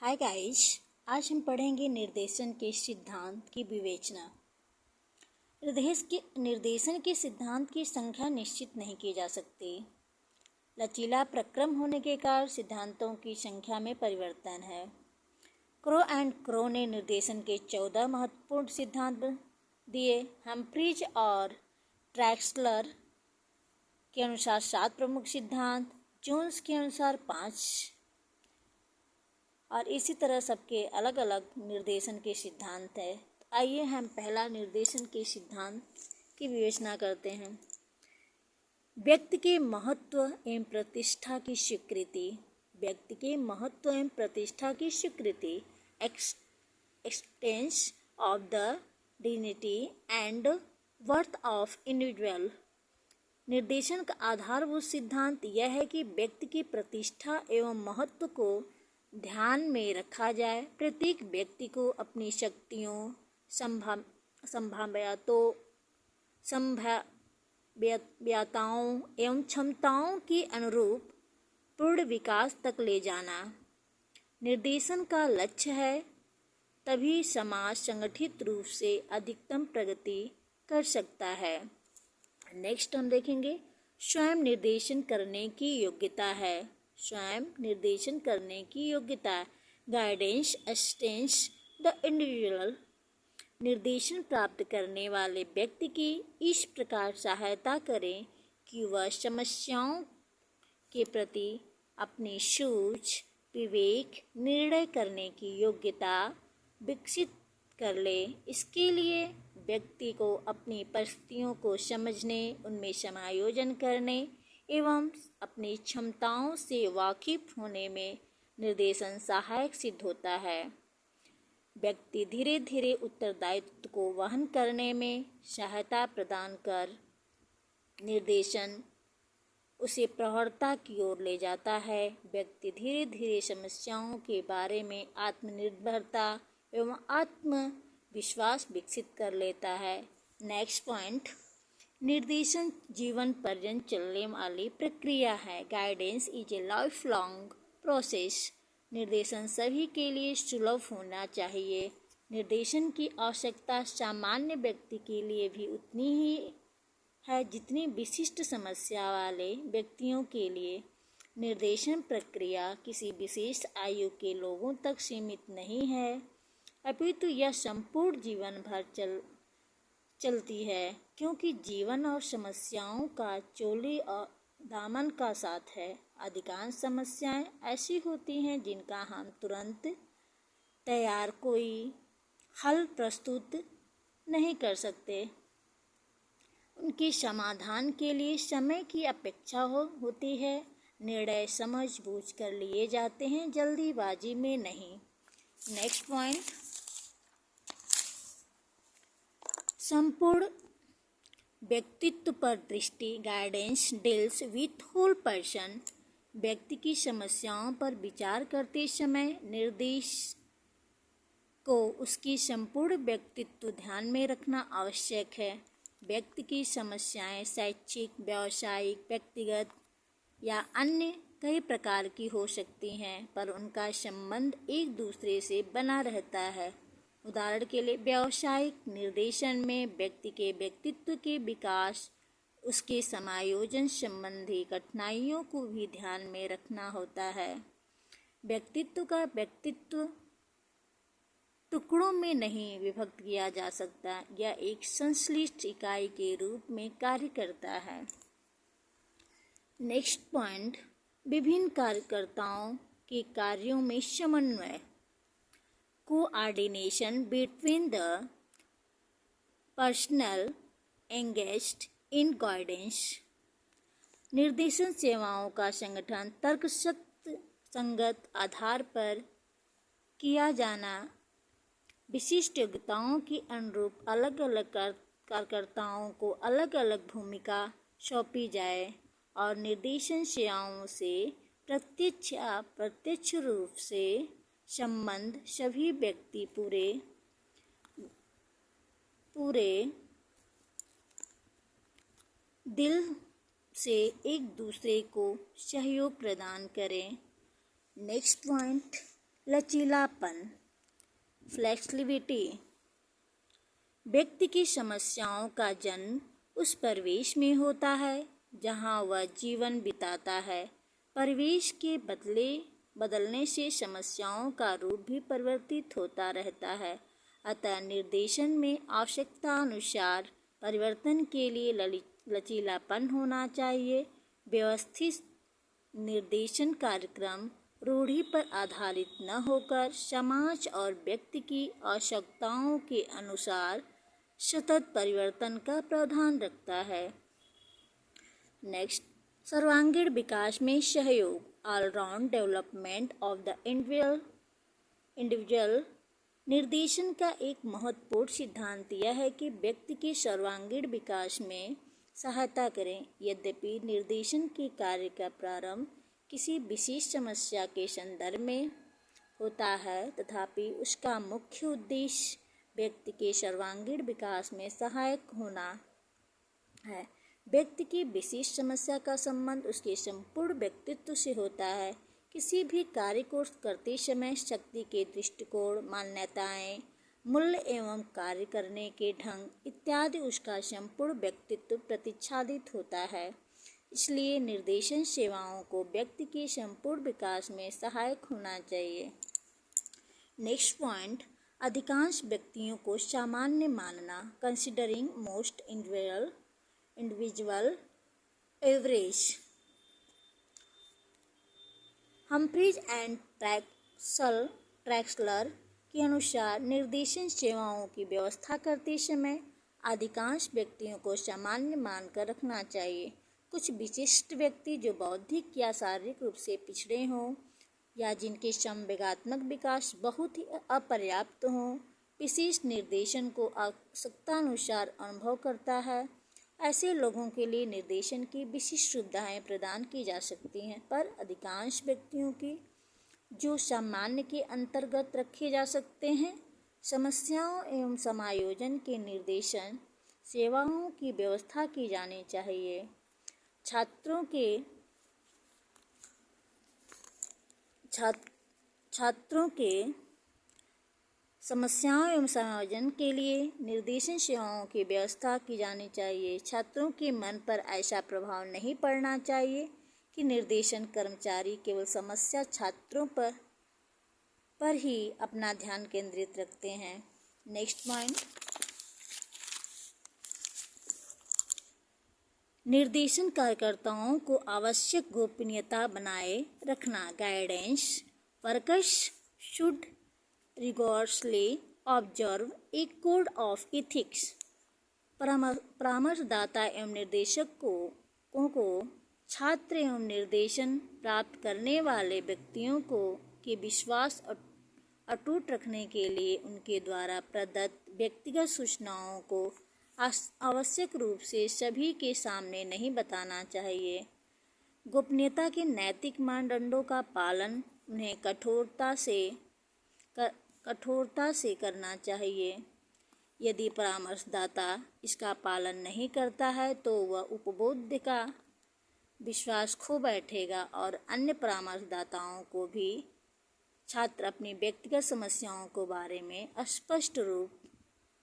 Hi guys, आज हम पढ़ेंगे निर्देशन के सिद्धांत की विवेचना। निर्देशन के सिद्धांत की संख्या निश्चित नहीं की जा सकती। लचीला प्रक्रम होने के कारण सिद्धांतों की संख्या में परिवर्तन है। क्रो एंड क्रो ने निर्देशन के 14 महत्वपूर्ण सिद्धांत दिए। हम्फ्रीज और ट्रैक्सलर के अनुसार 7 प्रमुख सिद्धांत, जोन्स के अनुसार 5 और इसी तरह सबके अलग अलग निर्देशन के सिद्धांत है। तो आइए हम पहला निर्देशन के सिद्धांत की विवेचना करते हैं। व्यक्ति के महत्व एवं प्रतिष्ठा की स्वीकृति। व्यक्ति के महत्व एवं प्रतिष्ठा की स्वीकृति, expanse of the dignity and worth of individual. निर्देशन का आधारभूत सिद्धांत यह है कि व्यक्ति की प्रतिष्ठा एवं महत्व को ध्यान में रखा जाए। प्रत्येक व्यक्ति को अपनी शक्तियों, संभाव्यताओं एवं क्षमताओं के अनुरूप पूर्ण विकास तक ले जाना निर्देशन का लक्ष्य है। तभी समाज संगठित रूप से अधिकतम प्रगति कर सकता है। नेक्स्ट हम देखेंगे स्वयं निर्देशन करने की योग्यता है। स्वयं निर्देशन करने की योग्यता, गाइडेंस असिस्टेंस द इंडिविजुअल। निर्देशन प्राप्त करने वाले व्यक्ति की इस प्रकार सहायता करें कि वह समस्याओं के प्रति अपनी सोच, विवेक, निर्णय करने की योग्यता विकसित कर ले। इसके लिए व्यक्ति को अपनी परिस्थितियों को समझने, उनमें समायोजन करने एवं अपनी क्षमताओं से वाकिफ होने में निर्देशन सहायक सिद्ध होता है। व्यक्ति धीरे धीरे उत्तरदायित्व को वहन करने में सहायता प्रदान कर निर्देशन उसे प्रौढ़ता की ओर ले जाता है। व्यक्ति धीरे धीरे समस्याओं के बारे में आत्मनिर्भरता एवं आत्मविश्वास विकसित कर लेता है। नेक्स्ट पॉइंट, निर्देशन जीवन पर्यंत चलने वाली प्रक्रिया है। Guidance is a life long process. निर्देशन सभी के लिए सुलभ होना चाहिए। निर्देशन की आवश्यकता सामान्य व्यक्ति के लिए भी उतनी ही है जितनी विशिष्ट समस्या वाले व्यक्तियों के लिए। निर्देशन प्रक्रिया किसी विशेष आयु के लोगों तक सीमित नहीं है, अपितु यह संपूर्ण जीवन भर चलती है, क्योंकि जीवन और समस्याओं का चोली और दामन का साथ है। अधिकांश समस्याएं ऐसी होती हैं जिनका हम तुरंत तैयार कोई हल प्रस्तुत नहीं कर सकते। उनके समाधान के लिए समय की अपेक्षा होती है। निर्णय समझ बूझ कर लिए जाते हैं, जल्दीबाजी में नहीं। नेक्स्ट पॉइंट, संपूर्ण व्यक्तित्व पर दृष्टि। Guidance deals with whole person. व्यक्ति की समस्याओं पर विचार करते समय निर्देश को उसकी संपूर्ण व्यक्तित्व ध्यान में रखना आवश्यक है। व्यक्ति की समस्याएं शैक्षिक, व्यावसायिक, व्यक्तिगत या अन्य कई प्रकार की हो सकती हैं, पर उनका संबंध एक दूसरे से बना रहता है। उदाहरण के लिए व्यावसायिक निर्देशन में व्यक्ति के व्यक्तित्व के विकास, उसके समायोजन संबंधी कठिनाइयों को भी ध्यान में रखना होता है। व्यक्तित्व का व्यक्तित्व टुकड़ों में नहीं विभक्त किया जा सकता, यह एक संश्लिष्ट इकाई के रूप में कार्य करता है। नेक्स्ट पॉइंट, विभिन्न कार्यकर्ताओं के कार्यों में समन्वय। Coordination between the personal engaged in guidance. निर्देशन सेवाओं का संगठन तर्कसंगत आधार पर किया जाना, विशिष्ट योग्यताओं के अनुरूप अलग अलग कार्यकर्ताओं को अलग अलग भूमिका सौंपी जाए और निर्देशन सेवाओं से प्रत्यक्ष या अप्रत्यक्ष रूप से संबंध सभी व्यक्ति पूरे दिल से एक दूसरे को सहयोग प्रदान करें। नेक्स्ट पॉइंट, लचीलापन, फ्लेक्सिबिलिटी। व्यक्ति की समस्याओं का जन्म उस परिवेश में होता है जहाँ वह जीवन बिताता है। परिवेश के बदलने से समस्याओं का रूप भी परिवर्तित होता रहता है। अतः निर्देशन में आवश्यकता अनुसार परिवर्तन के लिए लचीलापन होना चाहिए। व्यवस्थित निर्देशन कार्यक्रम रूढ़ि पर आधारित न होकर समाज और व्यक्ति की आवश्यकताओं के अनुसार सतत परिवर्तन का प्रावधान रखता है। नेक्स्ट, सर्वांगीण विकास में सहयोग, all round development of the individual. निर्देशन का एक महत्वपूर्ण सिद्धांत यह है कि व्यक्ति के सर्वांगीण विकास में सहायता करें। यद्यपि निर्देशन के कार्य का प्रारंभ किसी विशेष समस्या के संदर्भ में होता है, तथापि उसका मुख्य उद्देश्य व्यक्ति के सर्वांगीण विकास में सहायक होना है। व्यक्ति की विशेष समस्या का संबंध उसके संपूर्ण व्यक्तित्व से होता है। किसी भी कार्य को करते समय शक्ति के दृष्टिकोण, मान्यताएं, मूल्य एवं कार्य करने के ढंग इत्यादि उसका संपूर्ण व्यक्तित्व प्रतिच्छादित होता है। इसलिए निर्देशन सेवाओं को व्यक्ति के संपूर्ण विकास में सहायक होना चाहिए। नेक्स्ट पॉइंट, अधिकांश व्यक्तियों को सामान्य मानना, considering most individual average. Humphreys and Traxler के अनुसार निर्देशन सेवाओं की व्यवस्था करते समय अधिकांश व्यक्तियों को सामान्य मानकर रखना चाहिए। कुछ विशिष्ट व्यक्ति जो बौद्धिक या शारीरिक रूप से पिछड़े हों या जिनके संवेगात्मक विकास बहुत ही अपर्याप्त हों, विशेष निर्देशन को आवश्यकतानुसार अनुभव करता है। ऐसे लोगों के लिए निर्देशन की विशिष्ट सुविधाएं प्रदान की जा सकती हैं, पर अधिकांश व्यक्तियों की जो सामान्य के अंतर्गत रखे जा सकते हैं, समस्याओं एवं समायोजन के निर्देशन सेवाओं की व्यवस्था की जानी चाहिए। छात्रों के समस्याओं एवं समायोजन के लिए निर्देशन सेवाओं की व्यवस्था की जानी चाहिए। छात्रों के मन पर ऐसा प्रभाव नहीं पड़ना चाहिए कि निर्देशन कर्मचारी केवल समस्या छात्रों पर ही अपना ध्यान केंद्रित रखते हैं। नेक्स्ट पॉइंट, निर्देशन कार्यकर्ताओं को आवश्यक गोपनीयता बनाए रखना। Guidance workers should rigorously observe a code of ethics। परामर्शदाता एवं निर्देशकों को छात्र एवं निर्देशन प्राप्त करने वाले व्यक्तियों के विश्वास अटूट रखने के लिए उनके द्वारा प्रदत्त व्यक्तिगत सूचनाओं को आवश्यक रूप से सभी के सामने नहीं बताना चाहिए। गोपनीयता के नैतिक मानदंडों का पालन उन्हें कठोरता से करना चाहिए। यदि परामर्शदाता इसका पालन नहीं करता है तो वह उपबोध्य का विश्वास खो बैठेगा और अन्य परामर्शदाताओं को भी छात्र अपनी व्यक्तिगत समस्याओं के बारे में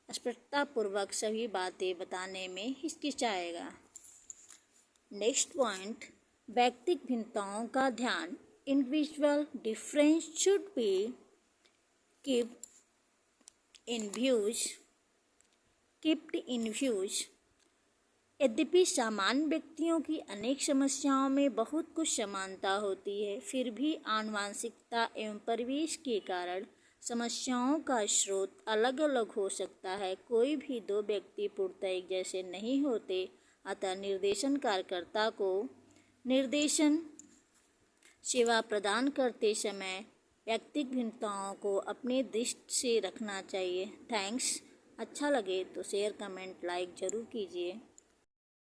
स्पष्टतापूर्वक सभी बातें बताने में हिचकिचाएगा। नेक्स्ट पॉइंट, व्यक्तिगत भिन्नताओं का ध्यान। Individual difference should be kept in views। यद्यपि सामान्य व्यक्तियों की अनेक समस्याओं में बहुत कुछ समानता होती है, फिर भी आनुवंशिकता एवं परिवेश के कारण समस्याओं का स्रोत अलग अलग हो सकता है। कोई भी दो व्यक्ति पूर्णतः एक जैसे नहीं होते। अतः निर्देशन कार्यकर्ता को निर्देशन सेवा प्रदान करते समय व्यक्तिगत भिन्नताओं को अपने दृष्टि से रखना चाहिए। थैंक्स। अच्छा लगे तो शेयर, कमेंट, लाइक जरूर कीजिए।